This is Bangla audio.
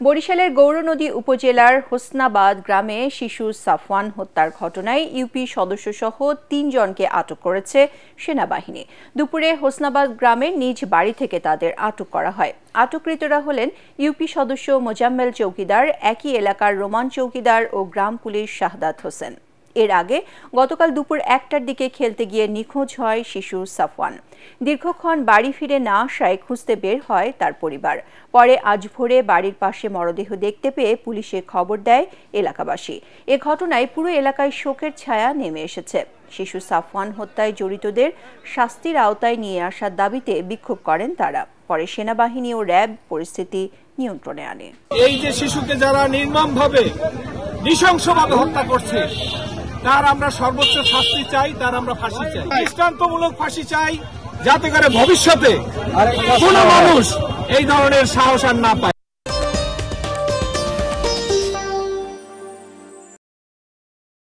বরিশালের গৌরনদী উপজেলার হোসনাবাদ গ্রামে শিশু সাফওয়ান হত্যার ঘটনায় ইউপি সদস্যসহ ৩ জনকে আটক করেছে সেনাবাহিনী। দুপুরে হোসনাবাদ গ্রামের নিজ বাড়ি থেকে তাদের আটক করা হয়। আটককৃতরা হলেন ইউপি সদস্য মোজাম্মেল চৌকিদার, একই এলাকার রোমান চৌকিদার ও গ্রাম পুলিশ শাহাদাত হোসেন। এর আগে গতকাল দুপুর ১টার দিকে খেলতে গিয়ে নিখোঁজ হয় শিশু সাফওয়ান। দীর্ঘক্ষণ বাড়ি ফিরে না আসায় খুঁজতে বের হয় তার পরিবার। পরে আজ ভোরে বাড়ির পাশে মরদেহ দেখতে পেয়ে পুলিশে খবর দেয় এলাকাবাসী। এ ঘটনায় পুরো এলাকায় শোকের ছায়া নেমে এসেছে। শিশু সাফওয়ান হত্যায় জড়িতদের শাস্তির আওতায় নিয়ে আসার দাবিতে বিক্ষোভ করেন তারা। পরে সেনাবাহিনী ও র্যাব পরিস্থিতি নিয়ন্ত্রণে আনে। এই যে শিশুকে যারা নির্মমভাবে নৃশংসভাবে হত্যা করছে তার আমরা সর্বোচ্চ শাস্তি চাই, তার আমরা ফাঁসি চাই, দৃষ্টান্তমূলক ফাঁসি চাই, যাতে করে ভবিষ্যতে কোনো মানুষ এই ধরনের সাহস আর না পায়।